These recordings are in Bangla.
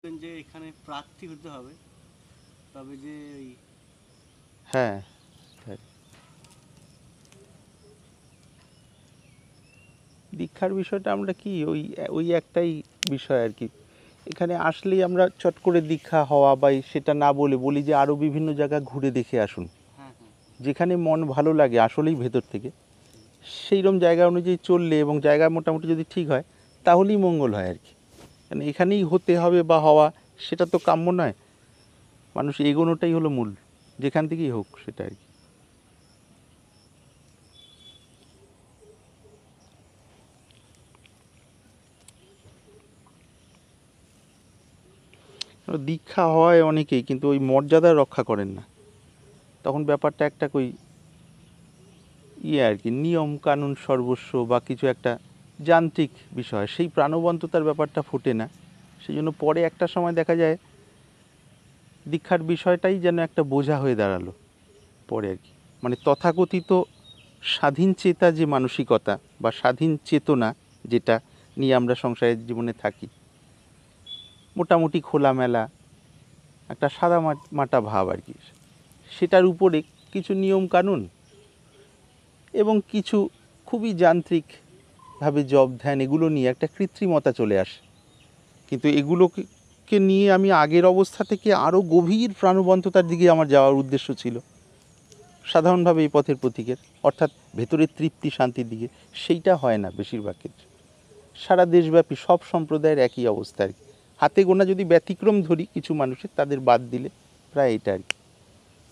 যে এখানে প্রার্থী হতে হবে, তবে যে ওই হ্যাঁ হ্যাঁ। দীক্ষার বিষয়টা আমরা কি ওই ওই একটাই বিষয় আর কি, এখানে আসলেই আমরা চট করে দীক্ষা হওয়া বা সেটা না বলে বলি যে আরও বিভিন্ন জায়গা ঘুরে দেখে আসুন, হ্যাঁ হ্যাঁ যেখানে মন ভালো লাগে আসলেই ভেতর থেকে সেইরকম জায়গা অনুযায়ী চললে এবং জায়গা মোটামুটি যদি ঠিক হয় তাহলেই মঙ্গল হয় আর কি। কারণ এখানেই হতে হবে বা হওয়া সেটা তো কাম্য নয়, মানুষ এগোনোটাই হলো মূল, যেখান থেকেই হোক সেটা আর কি। দীক্ষা হয় অনেকেই কিন্তু ওই মর্যাদা রক্ষা করেন না, তখন ব্যাপারটা একটা কই আর কি, নিয়ম কানুন সর্বস্ব বা কিছু একটা যান্ত্রিক বিষয়, সেই প্রাণবন্ততার ব্যাপারটা ফোটে না। সেই জন্য পরে একটা সময় দেখা যায় দীক্ষার বিষয়টাই যেন একটা বোঝা হয়ে দাঁড়ালো পরে আর কি। মানে তথাকথিত স্বাধীন চেতা যে মানসিকতা বা স্বাধীন চেতনা যেটা নিয়ে আমরা সংসারের জীবনে থাকি, মোটামুটি খোলামেলা একটা সাদা মাটা ভাব আর কি, সেটার উপরে কিছু নিয়ম কানুন এবং কিছু খুবই যান্ত্রিকভাবে জপ ধ্যান এগুলো নিয়ে একটা কৃত্রিমতা চলে আসে। কিন্তু এগুলোকে নিয়ে আমি আগের অবস্থা থেকে আরও গভীর প্রাণবন্ততার দিকে আমার যাওয়ার উদ্দেশ্য ছিল সাধারণভাবে এই পথের প্রতীকের, অর্থাৎ ভেতরের তৃপ্তি শান্তির দিকে। সেইটা হয় না বেশিরভাগ ক্ষেত্রে, সারা দেশব্যাপী সব সম্প্রদায়ের একই অবস্থা আর কি। হাতে গোনা যদি ব্যতিক্রম ধরি কিছু মানুষের, তাদের বাদ দিলে প্রায় এটা আর কি।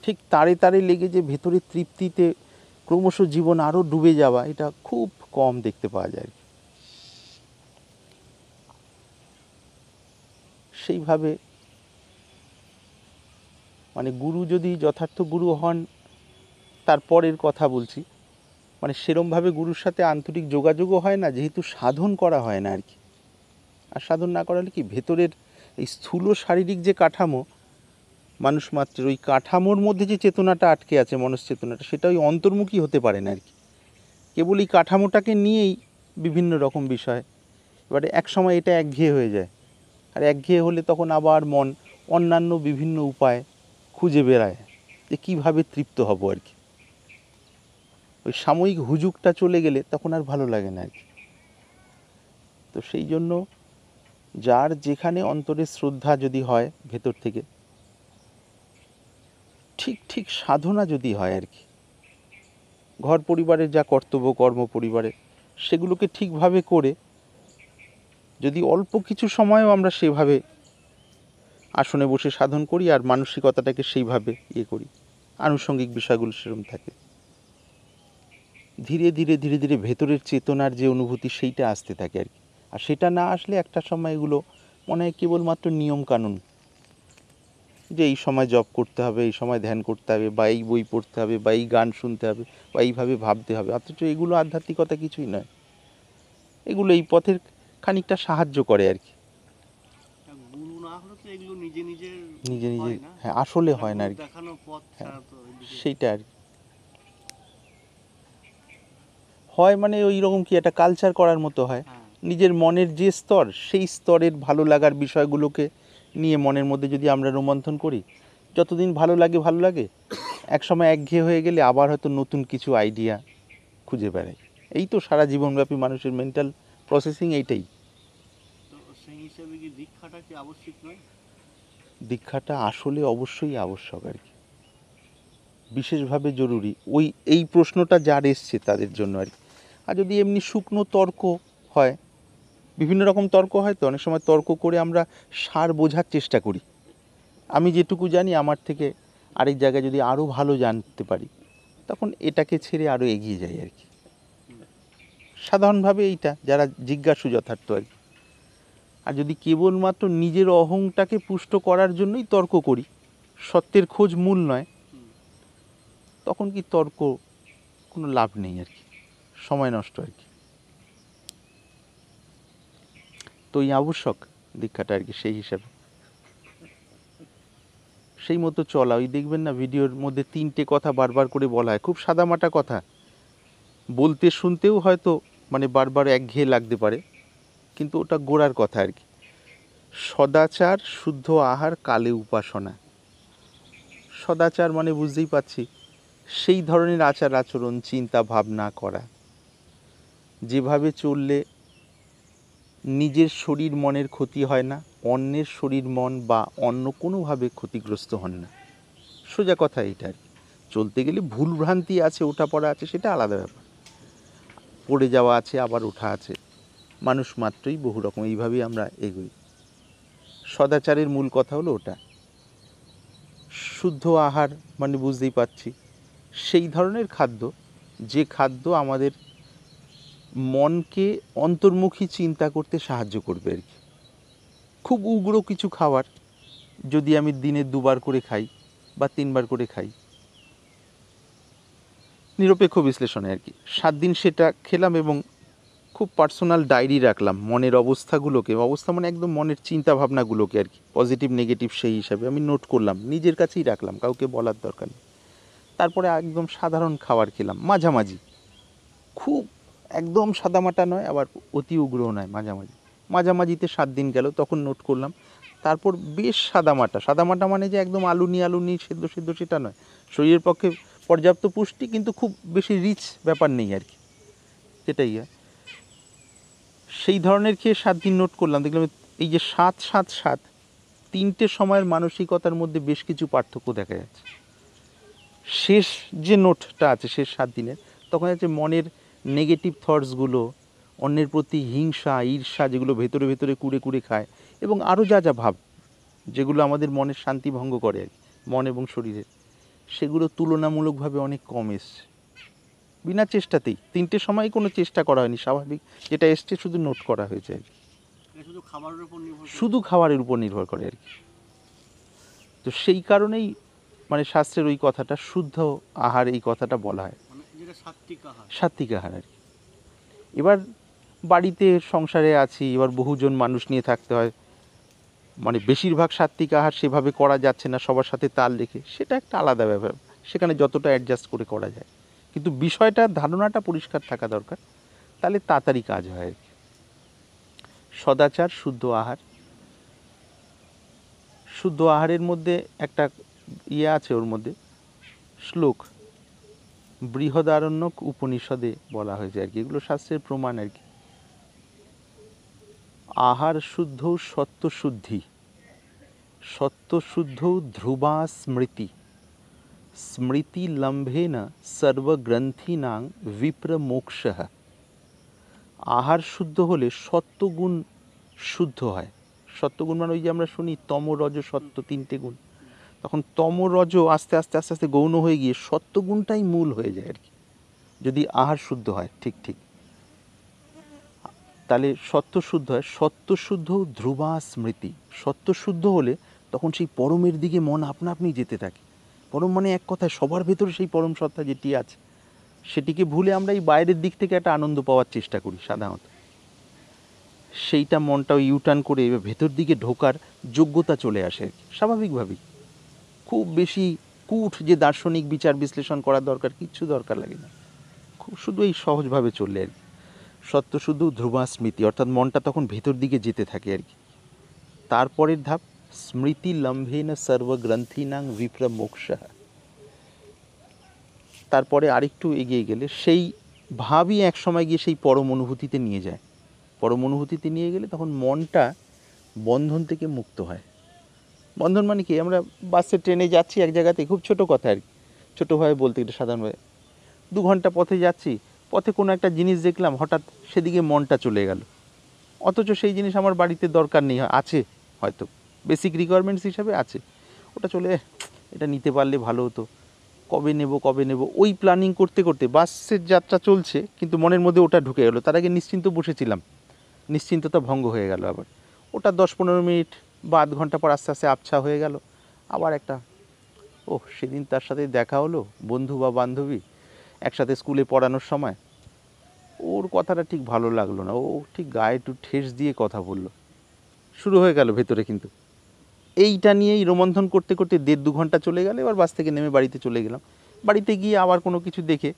ঠিক তারে তারে লেগে যে ভেতরের তৃপ্তিতে ক্রমশ জীবন আরও ডুবে যাওয়া, এটা খুব কম দেখতে পাওয়া যায় আর কি। সেইভাবে মানে গুরু যদি যথার্থ গুরু হন, তারপরের কথা বলছি, মানে সেরমভাবে গুরুর সাথে আন্তরিক যোগাযোগও হয় না, যেহেতু সাধন করা হয় না আর কি। আর সাধন না করালে কি ভেতরের এই স্থূল শারীরিক যে কাঠামো মানুষ মাত্রের, ওই কাঠামোর মধ্যে যে চেতনাটা আটকে আছে, মনশ্চেতনাটা, সেটা ওই অন্তর্মুখী হতে পারে না আর কি। কেবল এই কাঠামোটাকে নিয়েই বিভিন্ন রকম বিষয়, এবারে এক সময় এটা একঘেয়ে হয়ে যায়, আর একঘেয়ে হলে তখন আবার মন অন্যান্য বিভিন্ন উপায় খুঁজে বেড়ায় যে কীভাবে তৃপ্ত হব আর কি। ওই সাময়িক হুজুগটা চলে গেলে তখন আর ভালো লাগে না আর কি। তো সেই জন্য যার যেখানে অন্তরে শ্রদ্ধা যদি হয় ভেতর থেকে, ঠিক ঠিক সাধনা যদি হয় আর কি, ঘর পরিবারের যা কর্তব্য কর্ম পরিবারে, সেগুলোকে ঠিকভাবে করে যদি অল্প কিছু সময়ও আমরা সেভাবে আসনে বসে সাধন করি আর মানসিকতাটাকে সেইভাবে করি, আনুষঙ্গিক বিষয়গুলো সেরকম থাকে, ধীরে ধীরে ধীরে ধীরে ভেতরের চেতনার যে অনুভূতি সেইটা আসতে থাকে আর কি। আর সেটা না আসলে একটা সময় এগুলো মনে হয় কেবলমাত্র নিয়ম কানুন, যে এই সময় জপ করতে হবে, এই সময় ধ্যান করতে হবে, বা এই বই পড়তে হবে, বা এই গান শুনতে হবে, বা এইভাবে ভাবতে হবে, অথচ এগুলো আধ্যাত্মিকতা কিছুই নয়। এগুলো এই পথের খানিকটা সাহায্য করে আর কি। গুরু না হলে তো এগুলো নিজে নিজে নিজে নিজে হয় না। হ্যাঁ, আসলে একটা হয় না গুরু আর কি। দেখানো পথ হ্যাঁ, ছাড়া তো এদিকে সেইটা আর কি হয়, মানে ওই রকম কি একটা কালচার করার মতো হয়। হ্যাঁ নিজের মনের যে স্তর, সেই স্তরের ভালো লাগার বিষয়গুলোকে নিয়ে মনের মধ্যে যদি আমরা রোমন্থন করি, যতদিন ভালো লাগে ভালো লাগে, এক সময় একঘেয়ে হয়ে গেলে আবার হয়তো নতুন কিছু আইডিয়া খুঁজে বেড়াই। এই তো সারা জীবনব্যাপী মানুষের মেন্টাল প্রসেসিং এইটাই। তো সেই হিসাবে কি দীক্ষাটা কি আবশ্যিক নয়? দীক্ষাটা আসলে অবশ্যই আবশ্যক আর কি, বিশেষভাবে জরুরি ওই এই প্রশ্নটা যার এসছে তাদের জন্য আর কি। আর যদি এমনি শুকনো তর্ক হয়, বিভিন্ন রকম তর্ক হয়, তো অনেক সময় তর্ক করে আমরা সার বোঝার চেষ্টা করি, আমি যেটুকু জানি আমার থেকে আরেক জায়গায় যদি আরও ভালো জানতে পারি, তখন এটাকে ছেড়ে আরও এগিয়ে যাই আর কি। সাধারণভাবে এইটা যারা জিজ্ঞাসু যথার্থ আর কি। আর যদি কেবলমাত্র নিজের অহংটাকে পুষ্ট করার জন্যই তর্ক করি, সত্যের খোঁজ মূল নয়, তখন কি তর্ক কোনো লাভ নেই আর কি, সময় নষ্ট আর কি। তো এই আবশ্যক দীক্ষাটা আর কি, সেই হিসাবে সেই মতো চলা। ওই দেখবেন না ভিডিওর মধ্যে 3টে কথা বারবার করে বলা হয়, খুব সাদামাটা কথা, বলতে শুনতেও হয়তো মানে বারবার একঘেয়ে লাগতে পারে, কিন্তু ওটা গোড়ার কথা আর কি। সদাচার শুদ্ধ আহার কালে উপাসনা। সদাচার মানে বুঝতেই পারছি সেই ধরনের আচার আচরণ, চিন্তা ভাবনা করা যেভাবে চললে নিজের শরীর মনের ক্ষতি হয় না, অন্যের শরীর মন বা অন্য কোনোভাবে ক্ষতিগ্রস্ত হন না। সোজা কথা এইটা আর কি। চলতে গেলে ভুল ভ্রান্তি আছে, ওঠা পড়া আছে, সেটা আলাদা ব্যাপার। পড়ে যাওয়া আছে, আবার ওঠা আছে, মানুষ মাত্রই বহু রকম, এইভাবেই আমরা এগোই। সদাচারের মূল কথা হলো ওটা। শুদ্ধ আহার মানে বুঝতেই পারছি সেই ধরনের খাদ্য যে খাদ্য আমাদের মনকে অন্তর্মুখী চিন্তা করতে সাহায্য করবে আর কি। খুব উগ্র কিছু খাবার যদি আমি দিনে 2বার করে খাই বা 3বার করে খাই, নিরপেক্ষ বিশ্লেষণে আর কি, 7 দিন সেটা খেলাম এবং খুব পার্সোনাল ডায়েরি রাখলাম মনের অবস্থাগুলোকে, অবস্থা মানে একদম মনের চিন্তা ভাবনাগুলোকে আর কি, পজিটিভ নেগেটিভ সেই হিসাবে আমি নোট করলাম, নিজের কাছেই রাখলাম, কাউকে বলার দরকার নেই। তারপরে একদম সাধারণ খাবার খেলাম, মাঝামাঝি, খুব একদম সাদামাটা নয়, আবার অতি উগ্রও নয়, মাঝামাঝি। মাঝামাঝিতে 7 দিন গেল, তখন নোট করলাম। তারপর বেশ সাদামাটা, সাদামাটা মানে যে একদম আলু নি সেদ্ধ সেদ্ধ সেটা নয়, শরীরের পক্ষে পর্যাপ্ত পুষ্টি কিন্তু খুব বেশি রিচ ব্যাপার নেই আর কি, সেটাই। সেই ধরনের খেয়ে 7 দিন নোট করলাম, দেখলাম এই যে 7-7-7 তিনটে সময়ের মানসিকতার মধ্যে বেশ কিছু পার্থক্য দেখা যাচ্ছে। শেষ যে নোটটা আছে শেষ 7 দিনের, তখন হচ্ছে মনের নেগেটিভ থটসগুলো, অন্যের প্রতি হিংসা ঈর্ষা যেগুলো ভেতরে ভেতরে কুড়ে কুড়ে খায়, এবং আরও যা যা ভাব যেগুলো আমাদের মনের শান্তি ভঙ্গ করে আর কি, মন এবং শরীরের, সেগুলো তুলনামূলকভাবে অনেক কম এসছে বিনা চেষ্টাতেই। 3টে সময় কোনো চেষ্টা করা হয়নি, স্বাভাবিক যেটা এসছে শুধু নোট করা হয়েছে আর কি, এটা শুধু খাবারের উপর নির্ভর করে। শুধু খাবারের উপর নির্ভর করে আর কি। তো সেই কারণেই মানে শাস্ত্রের ওই কথাটা শুদ্ধ আহার, এই কথাটা বলা হয়, মানে যেটা সাত্বিক আহার। সাত্বিক আহার আর কি। এবার বাড়িতে সংসারে আছি, এবার বহুজন মানুষ নিয়ে থাকতে হয়, মানে বেশিরভাগ সাত্বিক আহার সেভাবে করা যাচ্ছে না সবার সাথে তাল রেখে, সেটা একটা আলাদা ব্যাপার, সেখানে যতটা অ্যাডজাস্ট করে করা যায়, কিন্তু বিষয়টা ধারণাটা পরিষ্কার থাকা দরকার, তাহলে তাড়াতাড়ি কাজ হয় আর কি। সদাচার শুদ্ধ আহার, শুদ্ধ আহারের মধ্যে একটা ইয়ে আছে, ওর মধ্যে শ্লোক বৃহদারণ্যক উপনিষদে বলা হয়েছে আর কি, এগুলো শাস্ত্রের প্রমাণ আর কি। আহার শুদ্ধ সত্যশুদ্ধি, সত্যশুদ্ধ ধ্রুবা স্মৃতি, স্মৃতি লম্ভেন সর্বগ্রন্থিনাং বিপ্র মোক্ষঃ। আহার শুদ্ধ হলে সত্যগুণ শুদ্ধ হয়। সত্যগুণ মানে ওই যে আমরা শুনি তম রজ সত্য 3টে গুণ, তখন তম রজ আস্তে আস্তে আস্তে আস্তে গৌণ হয়ে গিয়ে সত্যগুণটাই মূল হয়ে যায় আর কি, যদি আহার শুদ্ধ হয়। ঠিক ঠিক, তাহলে সত্য শুদ্ধ হয়, সত্যশুদ্ধ ধ্রুবা স্মৃতি। সত্যশুদ্ধ হলে তখন সেই পরমের দিকে মন আপনা আপনি যেতে থাকে। পরম মানে এক কথায় সবার ভেতরে সেই পরম সত্তা যেটি আছে, সেটিকে ভুলে আমরা এই বাইরের দিক থেকে একটা আনন্দ পাওয়ার চেষ্টা করি সাধারণত। সেইটা মনটাও ইউটার্ন করে এবার ভেতর দিকে ঢোকার যোগ্যতা চলে আসে আর কি, স্বাভাবিকভাবেই। খুব বেশি কূট যে দার্শনিক বিচার বিশ্লেষণ করার দরকার কিচ্ছু দরকার লাগে না, খুব শুধু এই সহজভাবে চললে আর কি। সত্য শুধু ধ্রুবা স্মৃতি, অর্থাৎ মনটা তখন ভেতর দিকে যেতে থাকে আর কি। তারপরের ধাপ স্মৃতি লম্ভেন সর্বগ্রন্থিনাং বিপ্র মোক্ষঃ। তারপরে আরেকটু এগিয়ে গেলে সেই ভাবই এক সময় গিয়ে সেই পরম অনুভূতিতে নিয়ে যায়। পরম অনুভূতিতে নিয়ে গেলে তখন মনটা বন্ধন থেকে মুক্ত হয়। বন্ধন মানে কি, আমরা বাসে ট্রেনে যাচ্ছি এক জায়গাতে, খুব ছোট কথা আর কি, ছোটোভাবে বলতে গেলে সাধারণভাবে 2 ঘন্টা পথে যাচ্ছি, পথে কোনো একটা জিনিস দেখলাম, হঠাৎ সেদিকে মনটা চলে গেল, অথচ সেই জিনিস আমার বাড়িতে দরকার নেই, আছে হয়তো বেসিক রিকোয়ারমেন্টস হিসাবে আছে, ওটা চলে এটা নিতে পারলে ভালো হতো, কবে নেব ওই প্ল্যানিং করতে করতে বাসের যাত্রা চলছে, কিন্তু মনের মধ্যে ওটা ঢুকে গেলো। তার আগে নিশ্চিন্ত বসেছিলাম, নিশ্চিন্ততা ভঙ্গ হয়ে গেল। আবার ওটা 10-15 মিনিট বা আধ ঘন্টা পর আস্তে আস্তে আবছা হয়ে গেল, আবার একটা সেদিন তার সাথে দেখা হলো, বন্ধু বা বান্ধবী একসাথে স্কুলে পড়ানোর সময়, ওর কথাটা ঠিক ভালো লাগলো না, ও ঠিক গায়ে একটু ঠেস দিয়ে কথা বলল, শুরু হয়ে গেল ভেতরে। কিন্তু এইটা নিয়েই রোমন্থন করতে করতে 1.5-2 ঘন্টা চলে গেল। এবার বাস থেকে নেমে বাড়িতে চলে গেলাম, বাড়িতে গিয়ে আবার কোনো কিছু দেখে,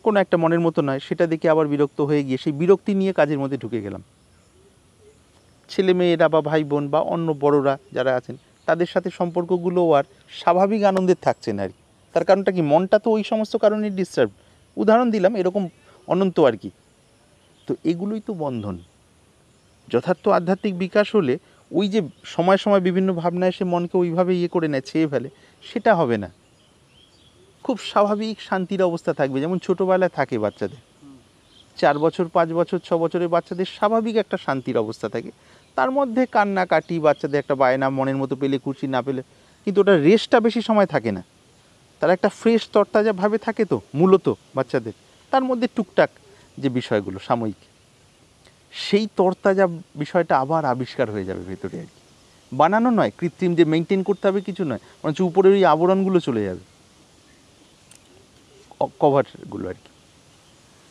কোনো একটা মনের মতো নয় সেটা দেখে আবার বিরক্ত হয়ে গিয়ে সেই বিরক্তি নিয়ে কাজের মধ্যে ঢুকে গেলাম। ছেলে মেয়েরা বা ভাই বোন বা অন্য বড়রা যারা আছেন তাদের সাথে সম্পর্কগুলোও আর স্বাভাবিক আনন্দের থাকছে না আর কি। তার কারণটা কি, মনটা তো ওই সমস্ত কারণে ডিস্টার্ব। উদাহরণ দিলাম এরকম অনন্ত আর কি। তো এগুলোই তো বন্ধন। যথার্থ আধ্যাত্মিক বিকাশ হলে ওই যে সময় সময় বিভিন্ন ভাবনা এসে মনকে ওইভাবে করে নেয়, ছেয়ে ফেলে, সেটা হবে না। খুব স্বাভাবিক শান্তির অবস্থা থাকবে, যেমন ছোটোবেলায় থাকে বাচ্চাদের। 4 বছর 5 বছর 6 বছরের বাচ্চাদের স্বাভাবিক একটা শান্তির অবস্থা থাকে। তার মধ্যে কান্নাকাটি, বাচ্চাদের একটা বায়না, মনের মতো পেলে খুশি, না পেলে, কিন্তু ওটা রেস্টটা বেশি সময় থাকে না। তারা একটা ফ্রেশ তরতাজা ভাবে থাকে তো মূলত বাচ্চাদের। তার মধ্যে টুকটাক যে বিষয়গুলো সাময়িক, সেই তরতাজা বিষয়টা আবার আবিষ্কার হয়ে যাবে ভেতরে আর কি। বানানো নয়, কৃত্রিম যে মেনটেন করতে হবে কিছু নয়, বরঞ্চ উপরের ওই আবরণগুলো চলে যাবে, কভারগুলো আর কি।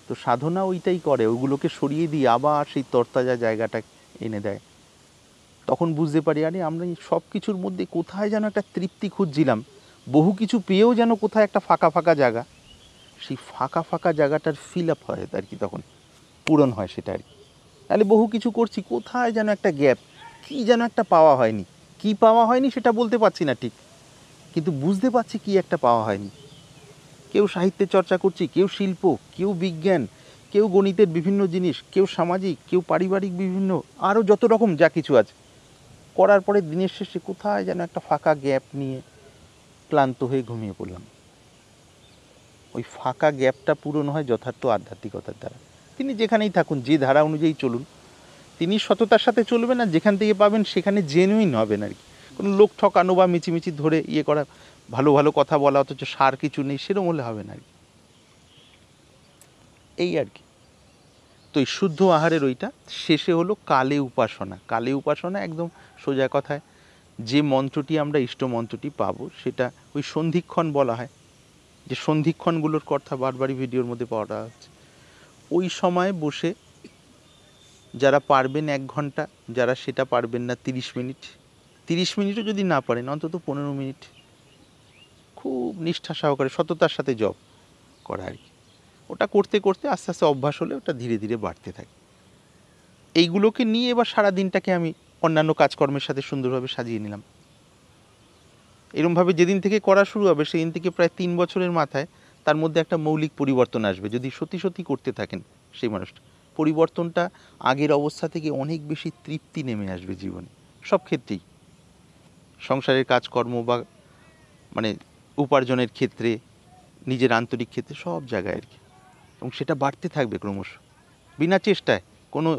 তো সাধনা ওইটাই করে, ওইগুলোকে সরিয়ে দিয়ে আবার সেই তরতাজা জায়গাটা এনে দেয়। তখন বুঝতে পারি, আরে আমরা এই সব কিছুর মধ্যে কোথায় যেন একটা তৃপ্তি খুঁজছিলাম, বহু কিছু পেয়েও যেন কোথায় একটা ফাঁকা ফাঁকা জায়গা, সেই ফাঁকা ফাঁকা জায়গাটার ফিল আপ হয় আর কি, তখন পূরণ হয় সেটা আর কি। তাহলে বহু কিছু করছি, কোথায় যেন একটা গ্যাপ, কী যেন একটা পাওয়া হয়নি। কী পাওয়া হয়নি সেটা বলতে পারছি না ঠিক, কিন্তু বুঝতে পারছি কী একটা পাওয়া হয়নি। কেউ সাহিত্যের চর্চা করছি, কেউ শিল্প, কেউ বিজ্ঞান, কেউ গণিতের বিভিন্ন জিনিস, কেউ সামাজিক, কেউ পারিবারিক, বিভিন্ন আরও যত রকম যা কিছু আছে করার পরে দিনের শেষে কোথায় যেন একটা ফাঁকা গ্যাপ নিয়ে ক্লান্ত হয়ে ঘুমিয়ে পড়লাম। ওই ফাঁকা গ্যাপটা পূরণ হয় যথার্থ আধ্যাত্মিকতার দ্বারা। তিনি যেখানেই থাকুন, যে ধারা অনুযায়ী চলুন, তিনি সততার সাথে চলবেন, আর যেখান থেকে পাবেন সেখানে জেনুইন হবেন আর কি। কোনো লোক ঠকানো বা মিচিমিচি ধরে করা, ভালো ভালো কথা বলা অথচ সার কিছু নেই, সেরকম হলে হবে না আর কি। এই আর কি। তো এই শুদ্ধ আহারের ওইটা শেষে হলো কালে উপাসনা। কালে উপাসনা একদম সোজা কথায় যে মন্ত্রটি আমরা ইষ্ট মন্ত্রটি পাবো, সেটা ওই সন্ধিক্ষণ বলা হয়, যে সন্ধিক্ষণগুলোর কথা বারবারই ভিডিওর মধ্যে পাওয়া হচ্ছে। ওই সময় বসে যারা পারবেন 1 ঘন্টা, যারা সেটা পারবেন না 30 মিনিট, 30 মিনিটও যদি না পারেন অন্তত 15 মিনিট খুব নিষ্ঠা সহকারে সততার সাথে জপ করা আর কি। ওটা করতে করতে আস্তে আস্তে অভ্যাস হলে ওটা ধীরে ধীরে বাড়তে থাকে। এইগুলোকে নিয়ে এবার সারা দিনটাকে আমি অন্যান্য কাজকর্মের সাথে সুন্দরভাবে সাজিয়ে নিলাম। এরমভাবে যেদিন থেকে করা শুরু হবে সেদিন থেকে প্রায় 3 বছরের মাথায় তার মধ্যে একটা মৌলিক পরিবর্তন আসবে, যদি সত্যি সত্যি করতে থাকেন সেই মানুষটা। পরিবর্তনটা আগের অবস্থা থেকে অনেক বেশি তৃপ্তি নেমে আসবে জীবনে, সব ক্ষেত্রেই, সংসারের কাজকর্ম বা মানে উপার্জনের ক্ষেত্রে, নিজের আন্তরিক ক্ষেত্রে, সব জায়গায় আর কি। এবং সেটা বাড়তে থাকবে ক্রমশ, বিনা চেষ্টায়, কোনো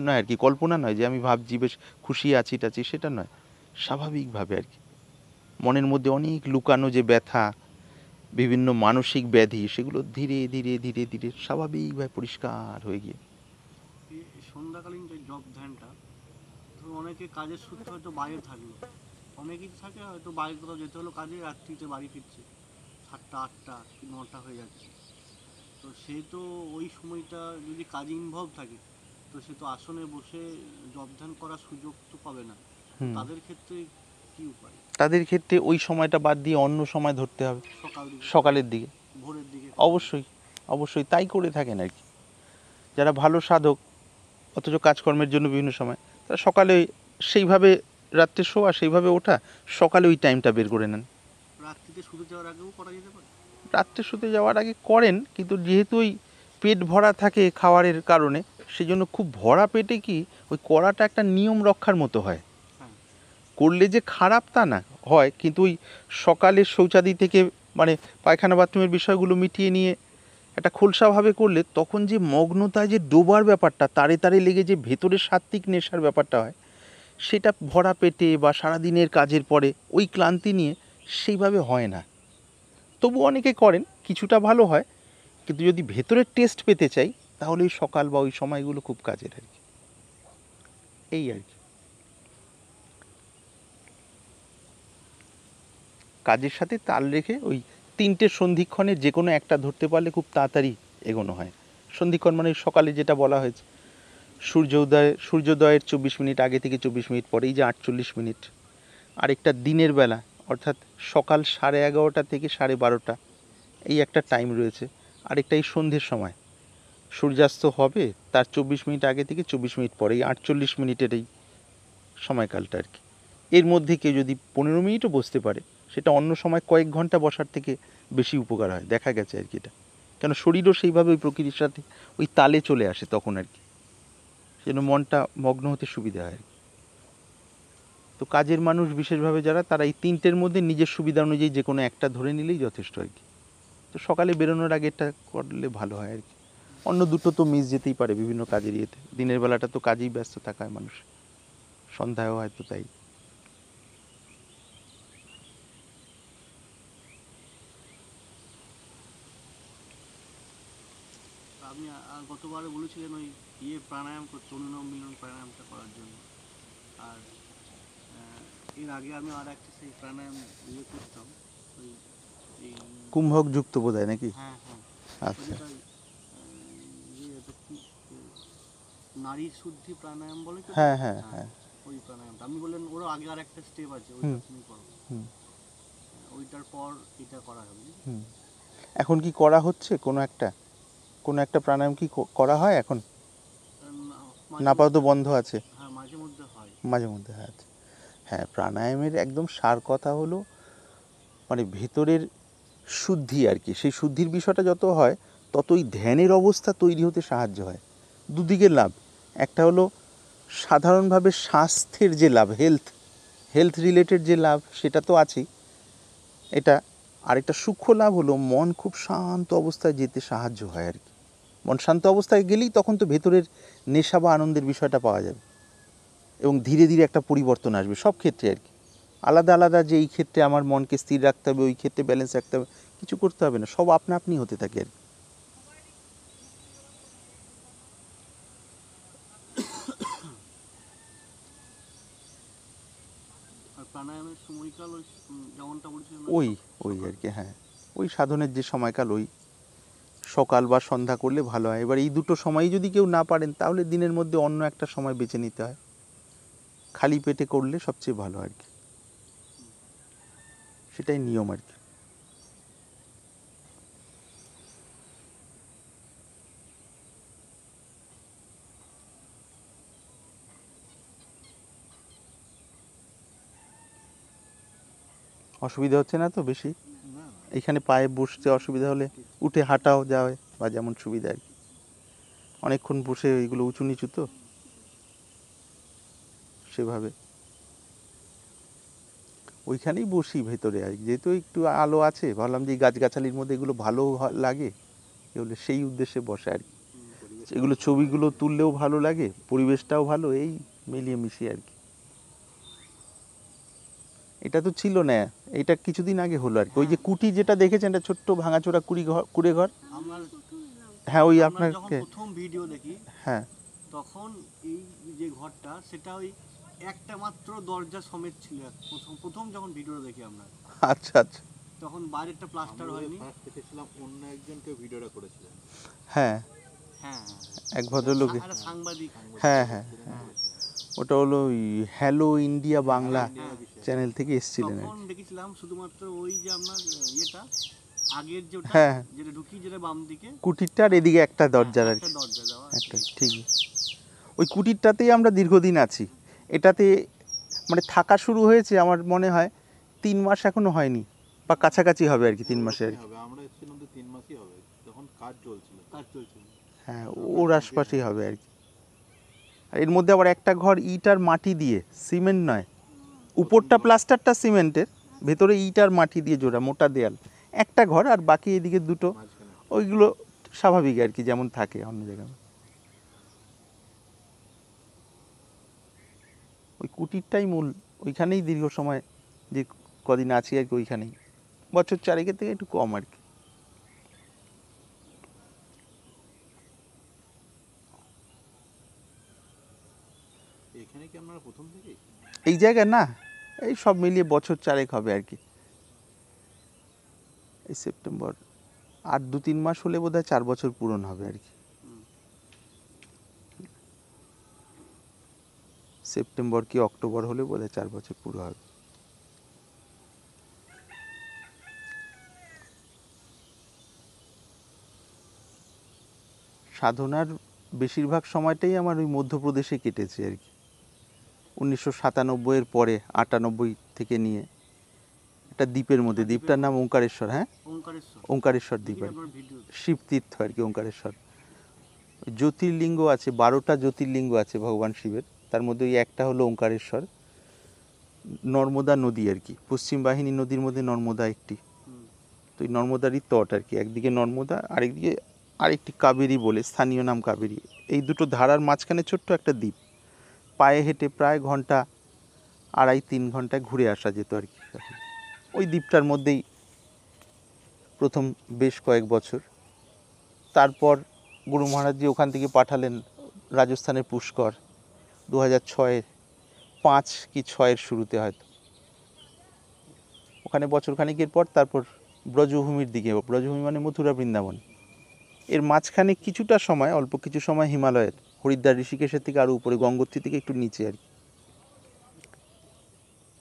নয় আর কি, কল্পনা নয় যে আমি ভাবছি বেশ খুশি আছি টাছি, সেটা নয়, স্বাভাবিকভাবে আর কি। মনের মধ্যে অনেক লুকানো যে ব্যথা, বিভিন্ন মানসিক ব্যাধি, সেগুলো ধীরে ধীরে ধীরে ধীরে স্বাভাবিকভাবে পরিষ্কার হয়ে গিয়ে সন্ধ্যাকালীন যে জপ ধ্যানটা, ধরুন অনেকে কাজের সূত্রে হয়তো বাইরে থাকলো, অনেকেই থাকে হয়তো বাইরে কোথাও যেতে হলো কাজে, রাত্রিতে বাড়ি ফিরছে 7টা 8টা কি 9টা হয়ে যাচ্ছে। তো সে তো ওই সময়টা যদি কাজে ইনভলভ থাকে, তো সে তো আসনে বসে জব ধ্যান করার সুযোগ তো পাবে না। তাদের ক্ষেত্রে কি উপায়? তাদের ক্ষেত্রে ওই সময়টা বাদ দিয়ে অন্য সময় ধরতে হবে, সকালের দিকে, ভোরের দিকে। অবশ্যই অবশ্যই তাই করে থাকেন আর কি যারা ভালো সাধক, অথচ কাজকর্মের জন্য বিভিন্ন সময়, তারা সকালে সেইভাবে রাত্রে শোয়া, সেইভাবে ওঠা, সকালে ওই টাইমটা বের করে নেন। রাত্রিতে শুতে যাওয়ার আগেও করা যেতে পারে? রাত্রে শুতে যাওয়ার আগে করেন, কিন্তু যেহেতু ওই পেট ভরা থাকে খাওয়ারের কারণে, সেই জন্য খুব ভরা পেটে কি ওই করাটা একটা নিয়ম রক্ষার মতো হয়। করলে যে খারাপ তা না, হয়, কিন্তু ওই সকালের শৌচাদি থেকে মানে পায়খানা বাথরুমের বিষয়গুলো মিটিয়ে নিয়ে একটা খোলসাভাবে করলে তখন যে মগ্নতায় যে ডোবার ব্যাপারটা, তারে তারে লেগে যে ভেতরের সাত্ত্বিক নেশার ব্যাপারটা হয়, সেটা ভরা পেটে বা সারাদিনের কাজের পরে ওই ক্লান্তি নিয়ে সেইভাবে হয় না। তবু অনেকে করেন, কিছুটা ভালো হয়, কিন্তু যদি ভেতরের টেস্ট পেতে চাই তাহলে ওই সকাল বা ওই সময়গুলো খুব কাজের আর কি। এই আর কি, কাজের সাথে তাল রেখে ওই 3টে সন্ধিক্ষণের যে কোনো একটা ধরতে পারলে খুব তাড়াতাড়ি এগোনো হয়। সন্ধিক্ষণ মানে সকালে যেটা বলা হয়েছে, সূর্যোদয়ের 24 মিনিট আগে থেকে 24 মিনিট পরে, এই যে 48 মিনিট, আরেকটা দিনের বেলা অর্থাৎ সকাল 11:30 থেকে 12:30, এই একটা টাইম রয়েছে, আরেকটা এই সন্ধ্যের সময়, সূর্যাস্ত হবে তার 24 মিনিট আগে থেকে 24 মিনিট পরে, এই 48 মিনিটের এই সময়কালটা আর কি। এর মধ্যে কেউ যদি 15 মিনিটও বসতে পারে, সেটা অন্য সময় কয়েক ঘন্টা বসার থেকে বেশি উপকার হয়, দেখা গেছে আর কি এটা। কেন শরীরও সেইভাবে ওই প্রকৃতির সাথে ওই তালে চলে আসে তখন আর কি, যেন মনটা মগ্ন হতে সুবিধা হয় আর কি। তো কাজের মানুষ বিশেষভাবে যারা, তারা এই তিনটের মধ্যে নিজের সুবিধা অনুযায়ী যে কোনো একটা ধরে নিলেই যথেষ্ট আর কি। তো সকালে বেরোনোর আগে এটা করলে ভালো হয় আর কি। অন্য দুটো তো মিস যেতেই পারে বিভিন্ন কাজের ইয়েতে, দিনের বেলাটা তো কাজেই ব্যস্ত থাকা হয় মানুষ, সন্ধ্যায়ও হয়তো তাই। তা আপনি গতবারে বলেছিলেন ওই প্রাণায়াম করতে, অনুলোম বিলোম প্রাণায়ামটা করার জন্য। আর এর আগে আমি আর একটা সেই প্রাণায়াম করতাম, ওই এই কুম্ভক যুক্ত বোধ হয় নাকি? হ্যাঁ হ্যাঁ, আচ্ছা। যেটা এটা কি নারী শুদ্ধি প্রাণায়াম বলে তো? হ্যাঁ হ্যাঁ হ্যাঁ, হ্যাঁ। ওই প্রাণায়ামটা আপনি বললেন ওরও আগে আর একটা স্টেপ আছে, হুম ওইটা তুমি করো। হুম ওইটার পর এটা করা হবে। হুম। এখন কি করা হচ্ছে কোনো একটা প্রাণায়াম কি করা হয় এখন? না, আপাতত বন্ধ আছে। হ্যাঁ, মাঝে মধ্যে হয়। মাঝে মধ্যে হয়, আচ্ছা। হ্যাঁ, প্রাণায়ামের একদম সার কথা হলো মানে ভেতরের শুদ্ধি আর কি। সেই শুদ্ধির বিষয়টা যত হয় ততই ধ্যানের অবস্থা তৈরি হতে সাহায্য হয়। দুদিকের লাভ, একটা হলো সাধারণভাবে স্বাস্থ্যের যে লাভ, হেলথ রিলেটেড যে লাভ সেটা তো আছেই, এটা আরেকটা সূক্ষ্ম লাভ হলো মন খুব শান্ত অবস্থায় যেতে সাহায্য হয় আর কি। মন শান্ত অবস্থায় গেলেই তখন তো ভেতরের নেশা বা আনন্দের বিষয়টা পাওয়া যাবে, এবং ধীরে ধীরে একটা পরিবর্তন আসবে সব ক্ষেত্রে আর কি। আলাদা আলাদা যে এই ক্ষেত্রে আমার মনকে স্থির রাখতে হবে, ওই ক্ষেত্রে ব্যালেন্স রাখতে হবে, কিছু করতে হবে না, সব আপনা আপনি হতে থাকে আর কি। আর প্রাণায়ামের সময়কাল ওই যেমনটা বলছিলেন ওই ওই আর কি, হ্যাঁ, ওই সাধনের যে সময়কাল ওই সকাল বা সন্ধ্যা করলে ভালো হয়। এবার এই দুটো সময়ই যদি কেউ না পারেন তাহলে দিনের মধ্যে অন্য একটা সময় বেছে নিতে হয়, খালি পেটে করলে সবচেয়ে ভালো আর কি, সেটাই নিয়ম আর কি। অসুবিধা হচ্ছে না তো বেশি? না, এখানে পায়ে বসতে অসুবিধা হলে উঠে হাঁটাও যাবে বা যেমন সুবিধা আর কি। অনেকক্ষণ বসে ওইগুলো উঁচু নিচু তো সেভাবে ওইখানেই বসি ভেতরে আর কি। যেহেতু একটু আলো আছে, ভাবলাম যে এই গাছগাছালির মধ্যে এগুলো ভালো লাগে, এগুলো সেই উদ্দেশ্যে বসে আর কি। এগুলো ছবিগুলো তুললেও ভালো লাগে, পরিবেশটাও ভালো, এই মিলিয়ে মিশিয়ে আর কি। এটা তো ছিল না, এটা কিছুদিন আগে হলো আর কি। ওই যে কুটি যেটা দেখেছেন, এটা ছোট্ট ভাঙাচোরা কুড়ে ঘর। আমার হ্যাঁ, ওই আমরা যখন আপনাকে, প্রথম ভিডিও দেখি হ্যাঁ তখন এই যে ঘরটা, সেটা ওই একটা মাত্র দরজা সমেত ছিল। প্রথম প্রথম যখন ভিডিও দেখি আমরা, আচ্ছা আচ্ছা, তখন বাইরেরটা প্লাস্টার হয়নি। দেখেছিলাম অন্য একজনকে ভিডিওটা করেছিলেন। হ্যাঁ হ্যাঁ, এক ভদ্রলোক, একটা সাংবাদিক। হ্যাঁ হ্যাঁ, ওটা হলো ওই হ্যালো ইন্ডিয়া বাংলা হ্যাঁ, চ্যানেল থেকে এসেছিলেন আর তখন কি। দেখেছিলাম শুধুমাত্র ওই যে আপনার ইয়েটা আগের যেটা, হ্যাঁ, যেটা ঢুকি, যেটা বাম দিকে কুটিরটার এদিকে একটা দরজার আর একটা কি, দরজা দেওয়া। একটা ঠিকই। ওই কুটিরটাতেই আমরা দীর্ঘদিন আছি। এটাতে মানে থাকা শুরু হয়েছে আমার মনে হয় 3 মাস এখনো হয়নি, বা কাছাকাছি হবে আর কি, 3 মাসে আর কি। হবে, আমরা এসেছিলাম তো 3 মাসই হবে, তখন কাজ চলছিল। কাজ চলছিল। হ্যাঁ, ওর আশপাশেই হবে আর কি। আর এর মধ্যে আবার একটা ঘর ইট আর মাটি দিয়ে, সিমেন্ট নয়, উপরটা প্লাস্টারটা সিমেন্টের, ভেতরে ইট আর মাটি দিয়ে জোড়া, মোটা দেয়াল একটা ঘর, আর বাকি এদিকে দুটো, মাঝখানে ওইগুলো স্বাভাবিক আর কি, যেমন থাকে অন্য জায়গায়। ওই কুটিরটাই মূল, ওইখানেই দীর্ঘ সময় যে কদিন আছি আর কি, ওইখানেই বছর চারেকের থেকে একটু কম আর কি। এখানে কি আপনারা প্রথম থেকেই? এই জায়গায় না, এই সব মিলিয়ে বছর চারেক হবে আর কি। এই সেপ্টেম্বর আর 2-3 মাস হলে বোধহয় 4 বছর পূরণ হবে আর কি। সেপ্টেম্বর কি অক্টোবর হলে বোধহয় 4 বছর পুরো হবে। সাধনার বেশিরভাগ সময়টাই আমার ওই মধ্যপ্রদেশে কেটেছে আর কি। 1997-এর পরে 98 থেকে নিয়ে একটা দ্বীপের মধ্যে, দ্বীপটার নাম ওঙ্কারেশ্বর। হ্যাঁ, ওঙ্কারেশ্বর ওঙ্কারেশ্বর দ্বীপ দেখি আর কি, আপনার ভিডিও। শিবতীর্থ আর কি ওঙ্কারেশ্বর। জ্যোতির্লিঙ্গ আছে 12টা জ্যোতির্লিঙ্গ আছে ভগবান শিবের, তার মধ্যে ওই একটা হলো ওঙ্কারেশ্বর। নর্মদা নদী আর কি, পশ্চিম বাহিনী নদীর মধ্যে নর্মদা একটি, তো এই নর্মদারই তট আর কি, একদিকে নর্মদা আরেকদিকে আরেকটি কাবেরী বলে, স্থানীয় নাম কাবেরী। এই দুটো ধারার মাঝখানে ছোট্ট একটা দ্বীপ, পায়ে হেঁটে প্রায় ঘন্টা 2.5-3 ঘন্টায় ঘুরে আসা যেত আর কি। ওই দ্বীপটার মধ্যেই প্রথম বেশ কয়েক বছর, তারপর গুরু মহারাজজি ওখান থেকে পাঠালেন রাজস্থানের পুষ্কর 2006-এর 5 কি 6-এর শুরুতে হয়তো। ওখানে বছরখানেকের পর তারপর ব্রজভূমির দিকে, ব্রজভূমি মানে মথুরা বৃন্দাবন, এর মাঝখানে কিছুটা সময়, অল্প কিছু সময় হিমালয়ের হরিদ্বার ঋষিকেশের থেকে আরও উপরে, গঙ্গোত্রী থেকে একটু নিচে আর কি।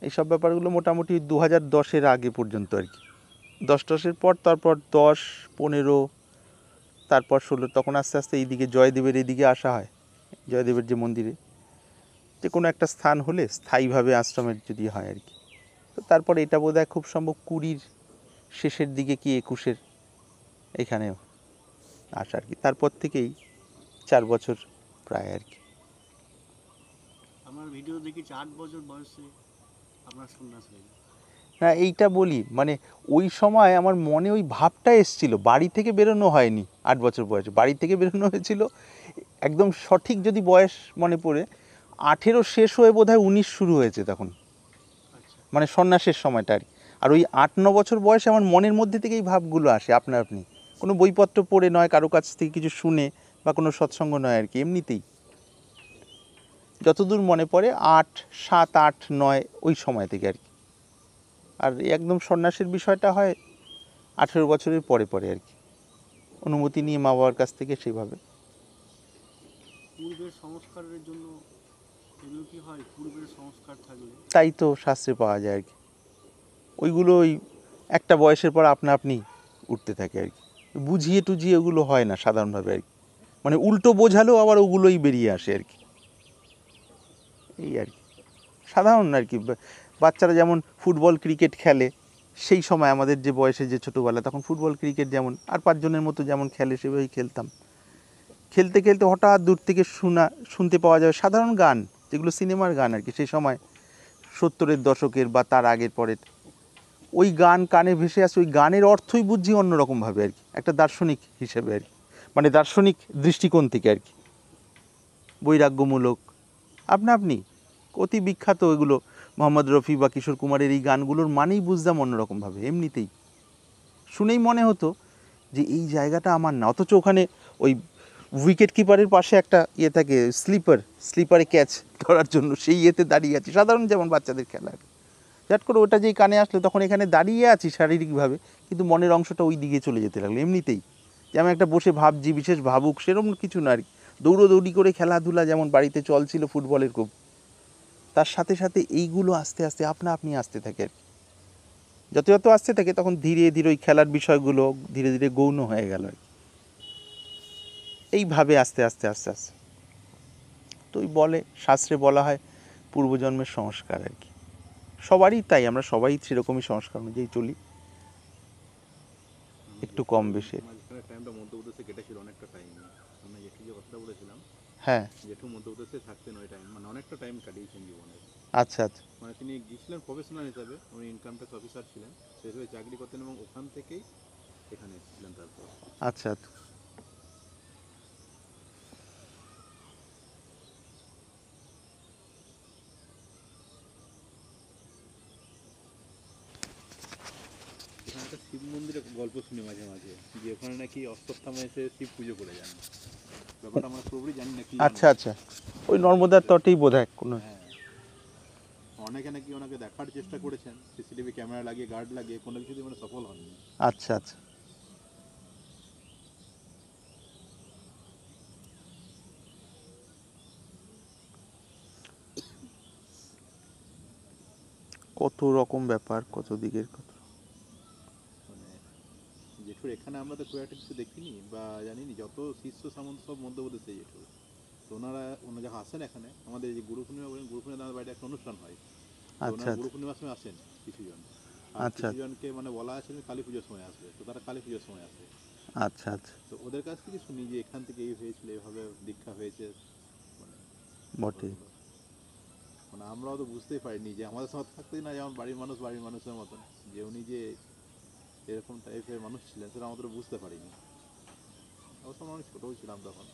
এইসব ব্যাপারগুলো মোটামুটি 2010-এর আগে পর্যন্ত আর কি। 10-10-এর পর তারপর 10, 15, তারপর 16, তখন আস্তে আস্তে এইদিকে জয়দেবের এদিকে আসা হয়। জয়দেবের যে মন্দিরে, যে কোনো একটা স্থান হলে স্থায়ীভাবে আশ্রমের যদি হয় আর কি। তো তারপর এটা বোধহয় খুব সম্ভব 20-র শেষের দিকে কি 21-এর এখানেও আসা আর কি। তারপর থেকেই 4 বছর প্রায় আর কি। আমার ভিডিও দেখেছি 8 বছর বয়সে আপনার সন্ন্যাস হয়ে যায়। হ্যাঁ, এইটা বলি, মানে ওই সময় আমার মনে ওই ভাবটা এসছিল, বাড়ি থেকে বেরোনো হয়নি 8 বছর বয়সে, বাড়ি থেকে বেরোনো হয়েছিল একদম সঠিক যদি বয়স মনে পড়ে 18 শেষ হয়ে বোধহয় 19 শুরু হয়েছে তখন, আচ্ছা, মানে সন্ন্যাসের সময়টা আর কি। আর ওই 8-9 বছর বয়সে আমার মনের মধ্যে থেকে এই ভাবগুলো আসে আপনা আপনি, কোনো বইপত্র পড়ে নয়, কারো কাছ থেকে কিছু শুনে বা কোনো সৎসঙ্গ নয় আর কি, এমনিতেই যতদূর মনে পড়ে 8, 7, 8, 9 ওই সময় থেকে আর কি। আর একদম সন্ন্যাসের বিষয়টা হয় 18 বছরের পরে পরে আর কি, অনুমতি নিয়ে মা বাবার কাছ থেকে সেইভাবে। পূর্বের সংস্কারের জন্য এগুলো কি হয়, পূর্বের সংস্কার থাকলে তাই তো শাস্ত্রে পাওয়া যায় আর কি, ওইগুলো ওই একটা বয়সের পর আপনা আপনি উঠতে থাকে আর কি, বুঝিয়ে টুঝিয়ে ওগুলো হয় না সাধারণভাবে আর কি, মানে উল্টো বোঝালেও আবার ওগুলোই বেরিয়ে আসে আর কি, এই আর কি সাধারণ আর কি। বাচ্চারা যেমন ফুটবল ক্রিকেট খেলে, সেই সময় আমাদের যে বয়সে যে ছোটোবেলা, তখন ফুটবল ক্রিকেট যেমন আর 5 জনের মতো যেমন খেলে সেভাবেই খেলতাম। খেলতে খেলতে হঠাৎ দূর থেকে শুনতে পাওয়া যাবে সাধারণ গান, যেগুলো সিনেমার গান আর কি, সেই সময় 70-এর দশকের বা তার আগের পরের, ওই গান কানে ভেসে আসে, ওই গানের অর্থই বুঝছি অন্যরকমভাবে আর কি, একটা দার্শনিক হিসেবে আর কি, মানে দার্শনিক দৃষ্টিকোণ থেকে আর কি, বৈরাগ্যমূলক আপনা আপনি অতি বিখ্যাত এগুলো। মোহাম্মদ রফি বা কিশোর কুমারের এই গানগুলোর মানেই বুঝতাম অন্যরকমভাবে, এমনিতেই শুনেই মনে হতো যে এই জায়গাটা আমার না, অথচ ওখানে ওই উইকেট কিপারের পাশে একটা ইয়ে থাকে, স্লিপারে ক্যাচ ধরার জন্য, সেই ইয়েতে দাঁড়িয়ে আছি, সাধারণ যেমন বাচ্চাদের খেলা, ঝট করে ওটা যেই কানে আসলো তখন এখানে দাঁড়িয়ে আছি শারীরিকভাবে, কিন্তু মনের অংশটা ওই দিকে চলে যেতে লাগলো এমনিতেই, যে আমি একটা বসে ভাবছি, বিশেষ ভাবুক সেরকম কিছু না আর কি। দৌড়োদৌড়ি করে খেলাধুলা যেমন বাড়িতে চল ছিল ফুটবলের খুব, তার সাথে সাথে এইগুলো আস্তে আস্তে আপনা আপনি আসতে থাকে আর কি। যত যত আসতে থাকে তখন ধীরে ধীরে ওই খেলার বিষয়গুলো ধীরে ধীরে গৌণ হয়ে গেল আর কি, এইভাবে আস্তে আস্তে আস্তে আস্তে। তো ওই বলে, শাস্ত্রে বলা হয় পূর্বজন্মের সংস্কার আর কি, সবারই তাই, আমরা সবাই সেরকমই সংস্কার অনুযায়ী চলি, একটু কম বেশি। মাঝখানে টাইমটা মধ্যপ্রদেশে কেটেছিল অনেকটা টাইম, আমি জেঠু যে কথাটা বলেছিলাম, হ্যাঁ, জেঠু মধ্যপ্রদেশে থাকতেন ওই টাইম, মানে অনেকটা টাইম কাটিয়েছেন জীবনে। আচ্ছা আচ্ছা মানে তিনি গিয়েছিলেন প্রফেশনাল হিসাবে, উনি ইনকাম ট্যাক্স অফিসার ছিলেন, সেই হিসেবে চাকরি করতেন এবং ওখান থেকেই এখানে এসেছিলেন তারপর। আচ্ছা আচ্ছা। এখানে একটা শিব মন্দিরের গল্প শুনি মাঝে মাঝে, যে ওখানে নাকি অশ্বত্থামা এসে শিব পুজো করে যান, ব্যাপারটা আমরা পুরোপুরি জানি না কি। আচ্ছা আচ্ছা, ওই নর্মদার তটেই বোধ হয় কোনো। হ্যাঁ, অনেকে নাকি ওনাকে দেখার চেষ্টা করেছেন, সিসিটিভি ক্যামেরা লাগিয়ে, গার্ড লাগিয়ে, কোনো কিছুতে মানে সফল হননি। আচ্ছা আচ্ছা, কত রকম ব্যাপার, কত দিকের কত। মানে জেঠু বছর এখানে আমরা তো খুব একটা কিছু দেখিনি বা জানিনি, যত শিষ্য সামন্ত সব মধ্যপ্রদেশে যেত। তো ওনারা যখন আসেন এখানে আমাদের এই যে গুরু পূর্ণিমা বলেন, গুরু পূর্ণিমা আমাদের বাড়িতে একটা অনুষ্ঠান হয়। তো আচ্ছা ওনারা আচ্ছা গুরু পূর্ণিমার সময় আসেন কিছুজন, আর আচ্ছা কিছুজনকে মানে বলা আছে যে কালী পুজোর সময় আসবে, তো তারা কালী পুজোর সময় আসে। আচ্ছা আচ্ছা তো ওদের কাছ থেকে শুনি যে এখান থেকে এই হয়েছিল, এভাবে দীক্ষা হয়েছে। মানে বটে। ব্যাপারগুলো মানে আমরাও তো বুঝতেই পারিনি যে আমাদের সাথে থাকতেই না, যেমন বাড়ির মানুষ বাড়ির মানুষের মতন, যে উনি যে এরকম টাইপের মানুষ ছিলেন সেটা আমরা তো বুঝতে পারিনি। অবশ্য আমরা অনেক ছোটও ছিলাম তখন।